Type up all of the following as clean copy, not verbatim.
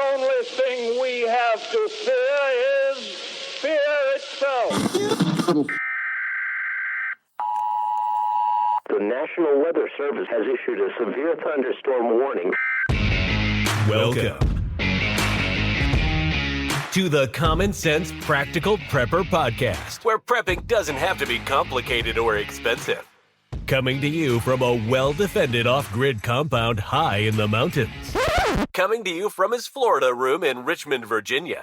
only thing we have to fear is fear itself. The National Weather Service has issued a severe thunderstorm warning. Welcome to the Common Sense Practical Prepper Podcast, where prepping doesn't have to be complicated or expensive. Coming to you from a well-defended off-grid compound high in the mountains. Coming to you from his Florida room in Richmond, Virginia.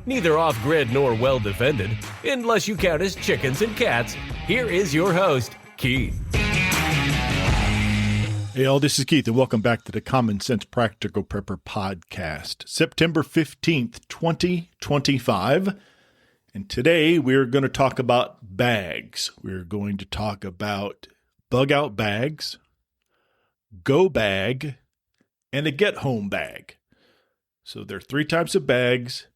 Neither off-grid nor well-defended, unless you count his chickens and cats. Here is your host, Keith. Hey all, this is Keith, and welcome back to the Common Sense Practical Prepper Podcast, September 15th, 2025. And today we're going to talk about bags. We're going to talk about bug-out bags, go bag, and a get-home bag. So there are three types of bags,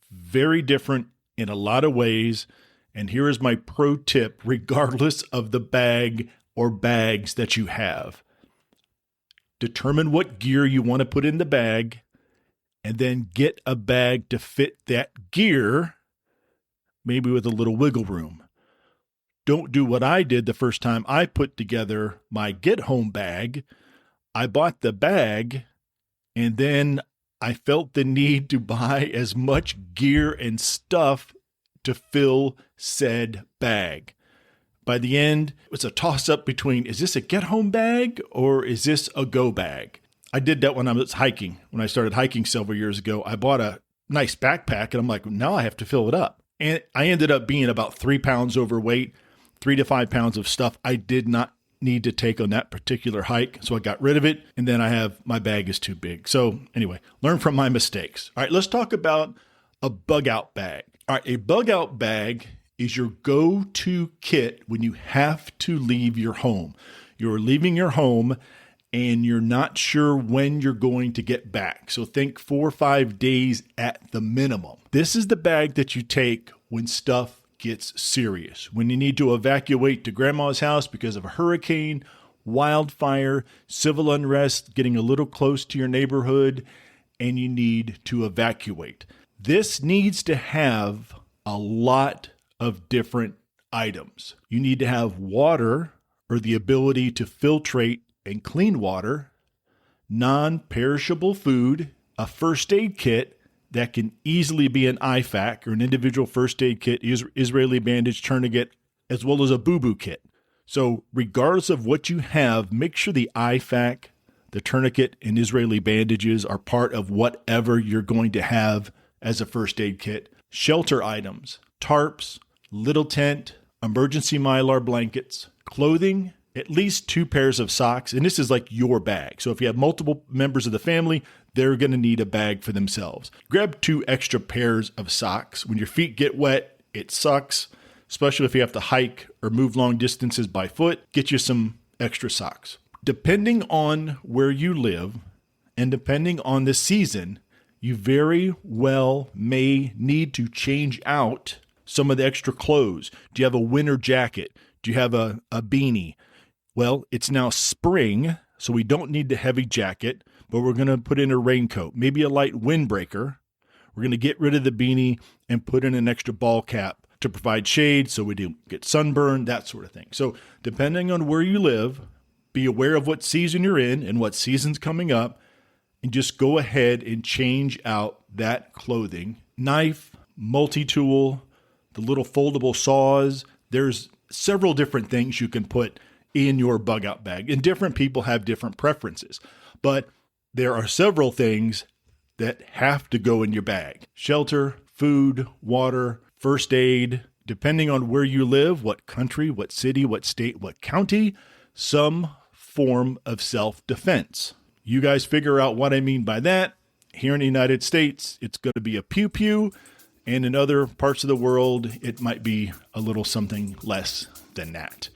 very different in a lot of ways. And here is my pro tip, regardless of the bag or bags that you have. Determine what gear you want to put in the bag, and then get a bag to fit that gear, maybe with a little wiggle room. Don't do what I did the first time I put together my get-home bag. I bought the bag, and then I felt the need to buy as much gear and stuff to fill said bag. By the end, it was a toss-up between, is this a get-home bag or is this a go bag? I did that when I was hiking. When I started hiking several years ago, I bought a nice backpack, and I'm like, now I have to fill it up. And I ended up being about 3 pounds overweight, 3 to 5 pounds of stuff I did not need to take on that particular hike. So I got rid of it. And then my bag is too big. So anyway, learn from my mistakes. All right, let's talk about a bug out bag. All right, a bug out bag is your go-to kit when you have to leave your home. You're leaving your home and you're not sure when you're going to get back. So think 4 or 5 days at the minimum. This is the bag that you take when stuff gets serious, when you need to evacuate to grandma's house because of a hurricane, wildfire, civil unrest, getting a little close to your neighborhood, and you need to evacuate. This needs to have a lot of different items. You need to have water, or the ability to filtrate and clean water, non-perishable food, a first aid kit that can easily be an IFAK or an individual first aid kit, Israeli bandage, tourniquet, as well as a boo-boo kit. So regardless of what you have, make sure the IFAK, the tourniquet, and Israeli bandages are part of whatever you're going to have as a first aid kit. Shelter items, tarps, little tent, emergency Mylar blankets, clothing, at least 2 pairs of socks. And this is like your bag. So if you have multiple members of the family, they're going to need a bag for themselves. Grab 2 extra pairs of socks. When your feet get wet, it sucks, especially if you have to hike or move long distances by foot. Get you some extra socks. Depending on where you live and depending on the season, you very well may need to change out some of the extra clothes. Do you have a winter jacket? Do you have a beanie? Well, it's now spring, so we don't need the heavy jacket, but we're going to put in a raincoat, maybe a light windbreaker. We're going to get rid of the beanie and put in an extra ball cap to provide shade so we don't get sunburned, that sort of thing. So depending on where you live, be aware of what season you're in and what season's coming up, and just go ahead and change out that clothing. Knife, multi-tool, the little foldable saws. There's several different things you can put in your bug out bag, and different people have different preferences, but there are several things that have to go in your bag. Shelter, food, water, first aid, depending on where you live, what country, what city, what state, what county, some form of self-defense. You guys figure out what I mean by that. Here in the United States, it's going to be a pew-pew, and in other parts of the world, it might be a little something less than that.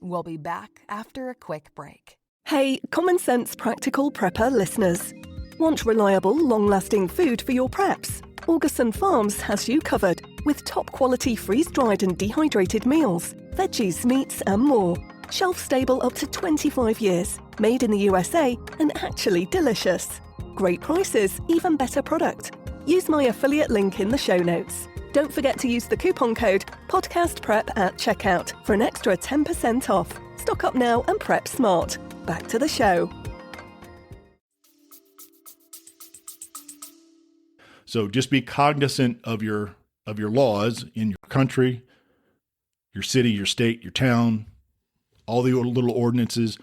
We'll be back after a quick break. Hey, Common Sense Practical Prepper listeners. Want reliable, long-lasting food for your preps? Augustin Farms has you covered with top-quality freeze-dried and dehydrated meals, veggies, meats and more. Shelf-stable up to 25 years, made in the USA and actually delicious. Great prices, even better product. Use my affiliate link in the show notes. Don't forget to use the coupon code PODCASTPREP at checkout for an extra 10% off. Stock up now and prep smart. Back to the show. So just be cognizant of your laws in your country, your city, your state, your town, all the little ordinances.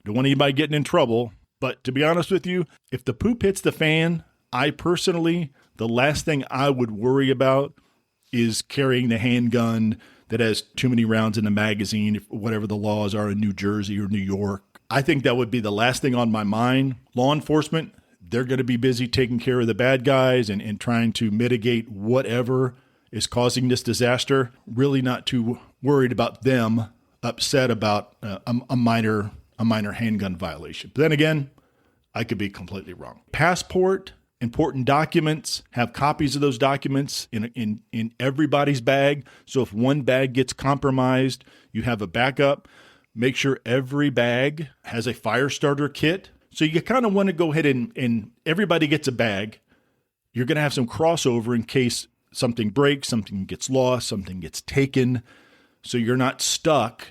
Don't want anybody getting in trouble. But to be honest with you, if the poop hits the fan, I personally, the last thing I would worry about is carrying the handgun that has too many rounds in the magazine, if whatever the laws are in New Jersey or New York. I think that would be the last thing on my mind. Law enforcement, they're going to be busy taking care of the bad guys and trying to mitigate whatever is causing this disaster. Really not too worried about them upset about a minor handgun violation. But then again, I could be completely wrong. Passport, important documents, have copies of those documents in everybody's bag. So if one bag gets compromised, you have a backup. Make sure every bag has a fire starter kit. So you kind of want to go ahead and everybody gets a bag. You're going to have some crossover in case something breaks, something gets lost, something gets taken. So you're not stuck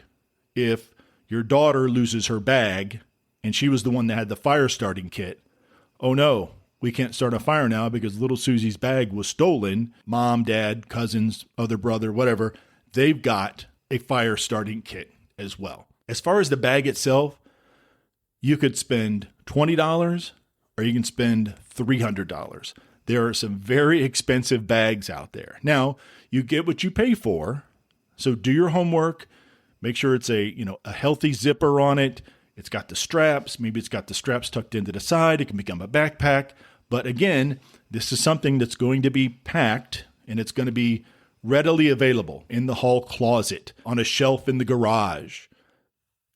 if your daughter loses her bag and she was the one that had the fire starting kit. Oh no, we can't start a fire now because little Susie's bag was stolen. Mom, dad, cousins, other brother, whatever, they've got a fire starting kit as well. As far as the bag itself, you could spend $20 or you can spend $300. There are some very expensive bags out there. Now, you get what you pay for. So do your homework. Make sure it's a healthy zipper on it. It's got the straps. Maybe it's got the straps tucked into the side. It can become a backpack. But again, this is something that's going to be packed and it's going to be readily available in the hall closet, on a shelf in the garage.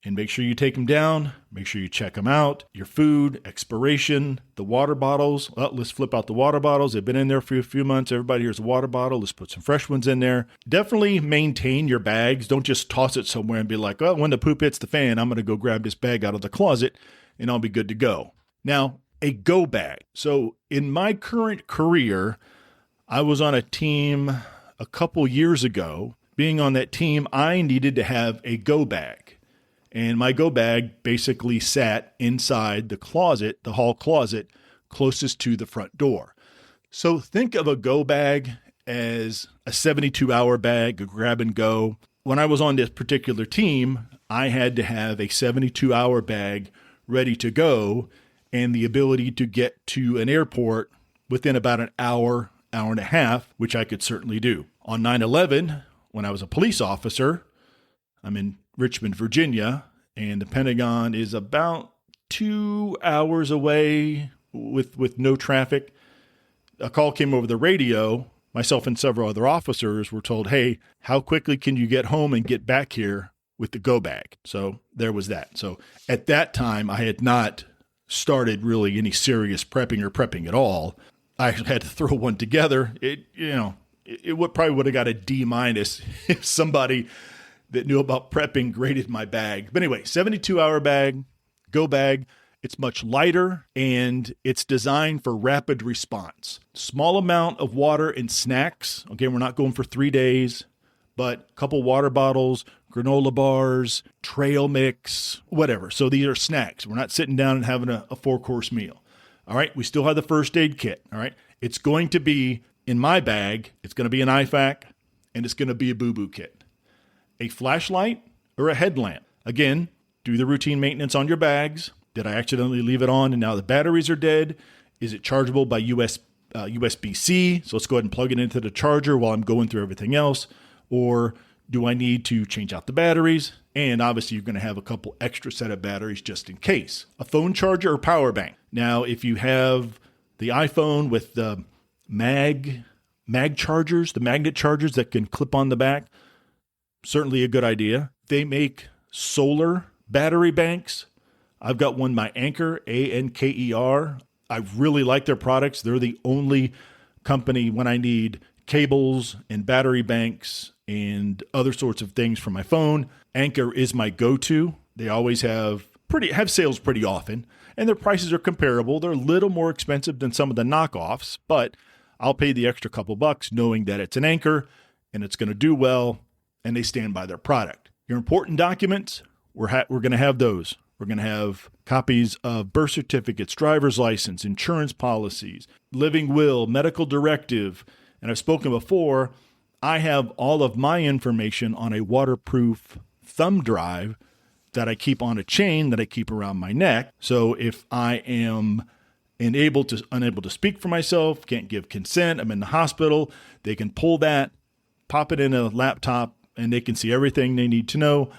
And make sure you take them down. Make sure you check them out. Your food, expiration, the water bottles. Well, let's flip out the water bottles. They've been in there for a few months. Everybody here's a water bottle. Let's put some fresh ones in there. Definitely maintain your bags. Don't just toss it somewhere and be like, well, when the poop hits the fan, I'm going to go grab this bag out of the closet and I'll be good to go. Now, a go bag. So in my current career, I was on a team a couple years ago. Being on that team, I needed to have a go bag. And my go bag basically sat inside the closet, the hall closet, closest to the front door. So think of a go bag as a 72-hour bag, a grab and go. When I was on this particular team, I had to have a 72-hour bag ready to go and the ability to get to an airport within about an hour, hour and a half, which I could certainly do. On 9/11, when I was a police officer, I'm in Richmond, Virginia, and the Pentagon is about 2 hours away with no traffic. A call came over the radio. Myself and several other officers were told, hey, how quickly can you get home and get back here with the go bag? So there was that. So at that time, I had not started really any serious prepping at all. I had to throw one together. It probably would have got a D- if somebody that knew about prepping graded my bag. But anyway, 72-hour bag, go bag. It's much lighter and it's designed for rapid response. Small amount of water and snacks. Okay, we're not going for 3 days, but a couple water bottles, granola bars, trail mix, whatever. So these are snacks. We're not sitting down and having a 4-course meal. All right, we still have the first aid kit. All right, it's going to be in my bag. It's going to be an IFAC and it's going to be a boo-boo kit. A flashlight or a headlamp. Again, do the routine maintenance on your bags. Did I accidentally leave it on and now the batteries are dead? Is it chargeable by USB-C? So let's go ahead and plug it into the charger while I'm going through everything else. Or do I need to change out the batteries? And obviously you're going to have a couple extra set of batteries just in case. A phone charger or power bank. Now, if you have the iPhone with the mag chargers, the magnet chargers that can clip on the back, certainly a good idea. They make solar battery banks. I've got one by Anker, Anker. I really like their products. They're the only company when I need cables and battery banks and other sorts of things for my phone. Anker is my go-to. They always have sales pretty often. and their prices are comparable. They're a little more expensive than some of the knockoffs, but I'll pay the extra couple bucks knowing that it's an Anchor and it's going to do well, and they stand by their product. Your important documents, we're going to have those. We're going to have copies of birth certificates, driver's license, insurance policies, living will, medical directive. And I've spoken before, I have all of my information on a waterproof thumb drive that I keep on a chain that I keep around my neck. So if I am unable to speak for myself, can't give consent, I'm in the hospital, they can pull that, pop it in a laptop, and they can see everything they need to know.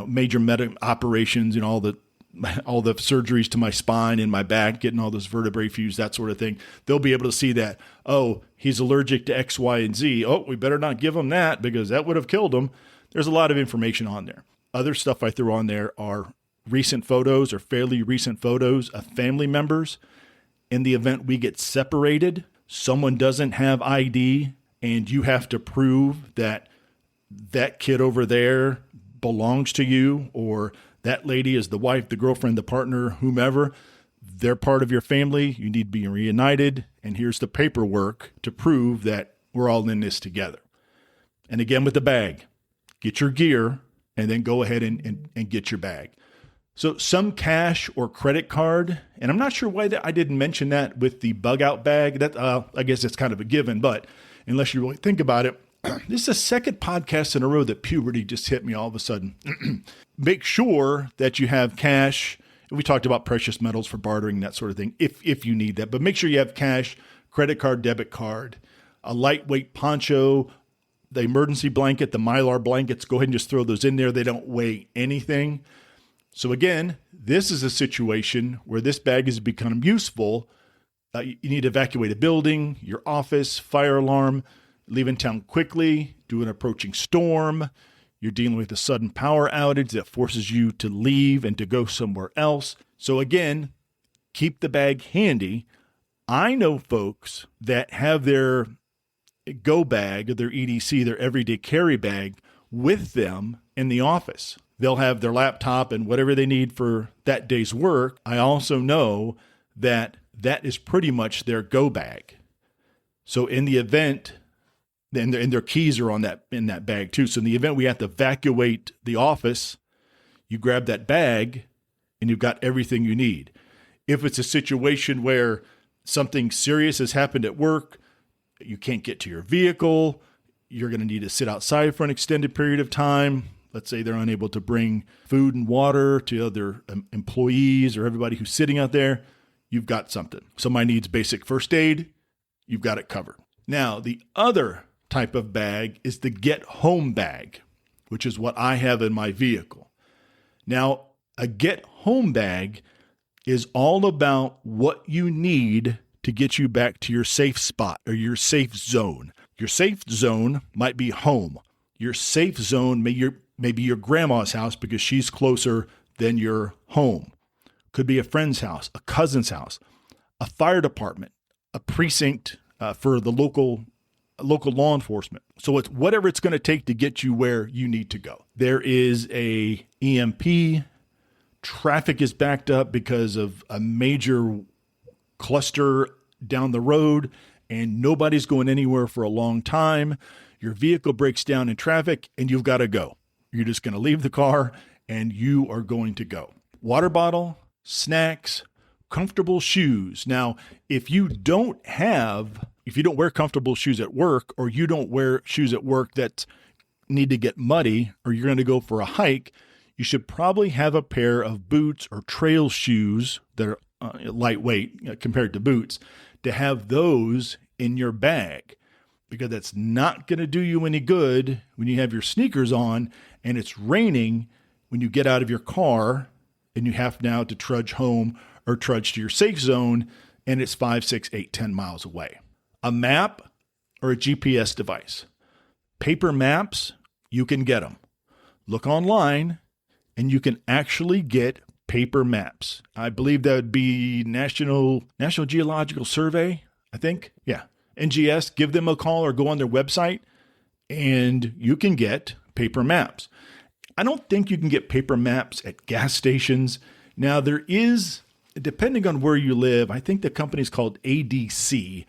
Major medical operations, all the surgeries to my spine and my back, getting all those vertebrae fused, that sort of thing. They'll be able to see that. Oh, he's allergic to X, Y, and Z. Oh, we better not give him that because that would have killed him. There's a lot of information on there. Other stuff I throw on there are recent photos or fairly recent photos of family members. In the event we get separated, someone doesn't have ID, and you have to prove that that kid over there belongs to you, or that lady is the wife, the girlfriend, the partner, whomever. They're part of your family. You need to be reunited. And here's the paperwork to prove that we're all in this together. And again, with the bag, get your gear and then go ahead and get your bag. So some cash or credit card. And I'm not sure why I didn't mention that with the bug out bag. That I guess it's kind of a given, but unless you really think about it, this is the second podcast in a row that puberty just hit me all of a sudden. Make sure that you have cash. We talked about precious metals for bartering, that sort of thing, if you need that. But make sure you have cash, credit card, debit card, a lightweight poncho, the emergency blanket, the Mylar blankets. Go ahead and just throw those in there. They don't weigh anything. So again, this is a situation where this bag has become useful. You need to evacuate a building, your office, fire alarm, leaving town quickly, do an approaching storm. You're dealing with a sudden power outage that forces you to leave and to go somewhere else. So again, keep the bag handy. I know folks that have their go bag, their EDC, their everyday carry bag with them in the office. They'll have their laptop and whatever they need for that day's work. I also know that that is pretty much their go bag. So in the event, and their keys are in that bag too. So in the event we have to evacuate the office, you grab that bag and you've got everything you need. If it's a situation where something serious has happened at work, you can't get to your vehicle, you're going to need to sit outside for an extended period of time. Let's say they're unable to bring food and water to other employees or everybody who's sitting out there, you've got something. Somebody needs basic first aid, you've got it covered. Now, the other type of bag is the get home bag, which is what I have in my vehicle. Now, a get home bag is all about what you need to get you back to your safe spot or your safe zone. Your safe zone might be home. Your safe zone may be your grandma's house because she's closer than your home. Could be a friend's house, a cousin's house, a fire department, a precinct for the local law enforcement. So it's whatever it's going to take to get you where you need to go. There is a EMP. Traffic is backed up because of a major cluster down the road and nobody's going anywhere for a long time. Your vehicle breaks down in traffic and you've got to go. You're just going to leave the car and you are going to go. Water bottle, snacks, comfortable shoes. Now, if you don't wear comfortable shoes at work, or you don't wear shoes at work that need to get muddy, or you're going to go for a hike, you should probably have a pair of boots or trail shoes that are lightweight compared to boots, to have those in your bag, because that's not going to do you any good when you have your sneakers on and it's raining when you get out of your car and you have now to trudge home or trudge to your safe zone and it's 5, 6, 8, 10 miles away. A map or a GPS device. Paper maps, you can get them. Look online and you can actually get paper maps. I believe that would be National Geological Survey, I think. Yeah. NGS, give them a call or go on their website and you can get paper maps. I don't think you can get paper maps at gas stations. Now, there is depending on where you live, I think the company's called ADC.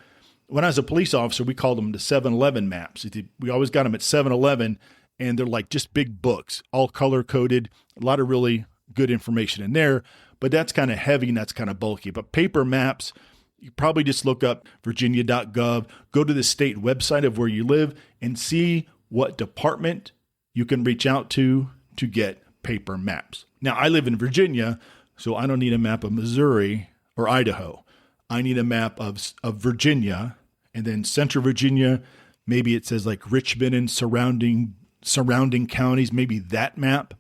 When I was a police officer, we called them the 7-Eleven maps. We always got them at 7-Eleven, and they're like just big books, all color-coded, a lot of really good information in there, but that's kind of heavy and that's kind of bulky. But paper maps, you probably just look up virginia.gov, go to the state website of where you live, and see what department you can reach out to get paper maps. Now, I live in Virginia, so I don't need a map of Missouri or Idaho. I need a map of Virginia, and then Central Virginia, maybe it says like Richmond and surrounding counties, maybe that map.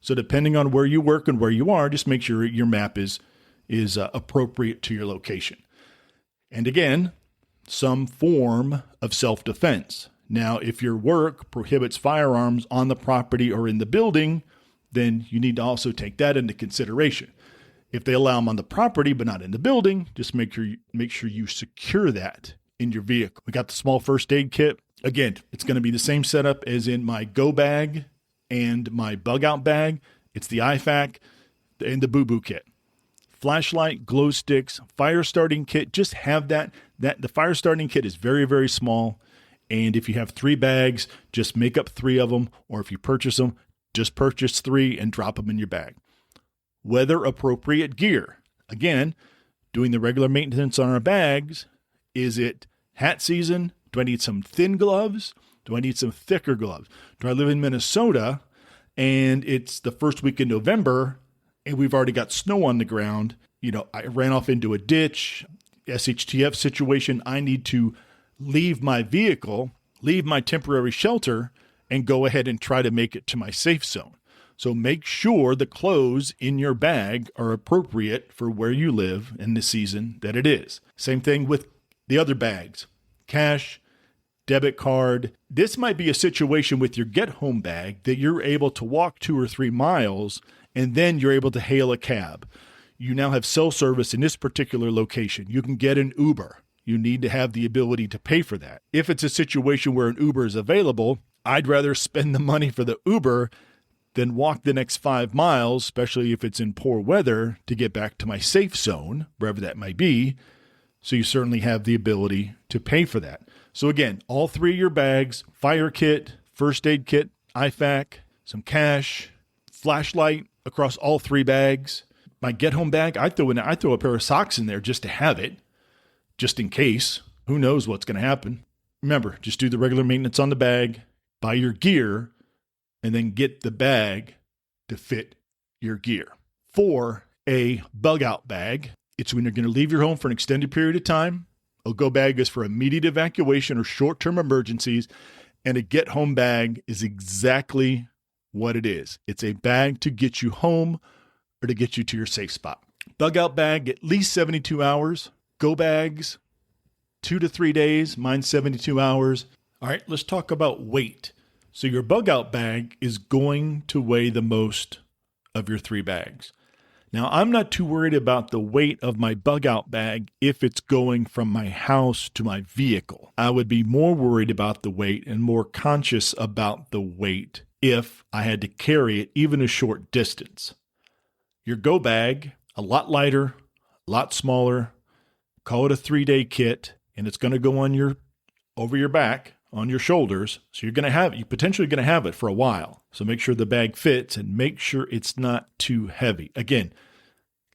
So depending on where you work and where you are, just make sure your map is appropriate to your location. And again, some form of self-defense. Now, if your work prohibits firearms on the property or in the building, then you need to also take that into consideration. If they allow them on the property but not in the building, just make sure you secure that in your vehicle. We got the small first aid kit. Again, it's going to be the same setup as in my go bag and my bug out bag. It's the IFAC and the boo-boo kit. Flashlight, glow sticks, fire starting kit. Just have that. The fire starting kit is very, very small. And if you have 3 bags, just make up 3 of them. Or if you purchase them, just purchase 3 and drop them in your bag. Weather appropriate gear. Again, doing the regular maintenance on our bags. Is it hat season? Do I need some thin gloves? Do I need some thicker gloves? Do I live in Minnesota and it's the first week in November and we've already got snow on the ground? I ran off into a ditch, SHTF situation. I need to leave my vehicle, leave my temporary shelter, and go ahead and try to make it to my safe zone. So make sure the clothes in your bag are appropriate for where you live and the season that it is. Same thing with the other bags. Cash, debit card. This might be a situation with your get-home bag that you're able to walk 2 or 3 miles and then you're able to hail a cab. You now have cell service in this particular location. You can get an Uber. You need to have the ability to pay for that. If it's a situation where an Uber is available, I'd rather spend the money for the Uber than walk the next 5 miles, especially if it's in poor weather, to get back to my safe zone, wherever that might be. So you certainly have the ability to pay for that. So again, all 3 of your bags, fire kit, first aid kit, IFAC, some cash, flashlight across all 3 bags. My get-home bag, I throw a pair of socks in there just to have it, just in case. Who knows what's going to happen? Remember, just do the regular maintenance on the bag, buy your gear, and then get the bag to fit your gear. For a bug-out bag, it's when you're going to leave your home for an extended period of time. A go bag is for immediate evacuation or short-term emergencies, and a get-home bag is exactly what it is. It's a bag to get you home or to get you to your safe spot. Bug-out bag, at least 72 hours. Go bags, 2 to 3 days. Mine's 72 hours. All right, let's talk about weight. So your bug-out bag is going to weigh the most of your 3 bags. Now, I'm not too worried about the weight of my bug-out bag if it's going from my house to my vehicle. I would be more worried about the weight and more conscious about the weight if I had to carry it even a short distance. Your go bag, a lot lighter, a lot smaller. Call it a 3-day kit, and it's going to go on over your back, on your shoulders. So you're potentially going to have it for a while. So make sure the bag fits and make sure it's not too heavy. Again,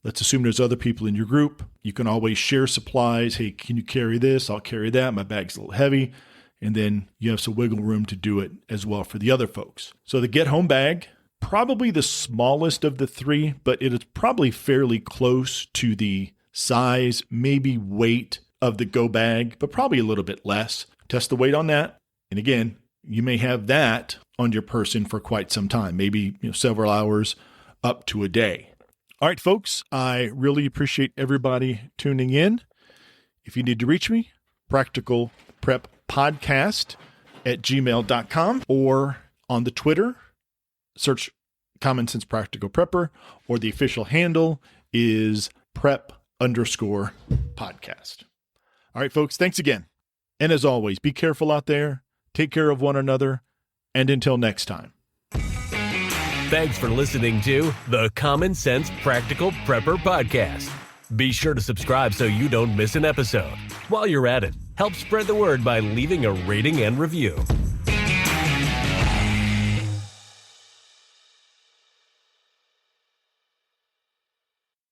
let's assume there's other people in your group. You can always share supplies. Hey, can you carry this? I'll carry that. My bag's a little heavy. And then you have some wiggle room to do it as well for the other folks. So the get home bag, probably the smallest of the 3, but it is probably fairly close to the size, maybe weight of the go bag, but probably a little bit less. Test the weight on that. And again, you may have that on your person for quite some time, maybe several hours up to a day. All right, folks, I really appreciate everybody tuning in. If you need to reach me, practicalpreppodcast@gmail.com or on the Twitter, search Common Sense Practical Prepper, or the official handle is prep_podcast. All right, folks, thanks again. And as always, be careful out there, take care of one another, and until next time. Thanks for listening to the Common Sense Practical Prepper Podcast. Be sure to subscribe so you don't miss an episode. While you're at it, help spread the word by leaving a rating and review.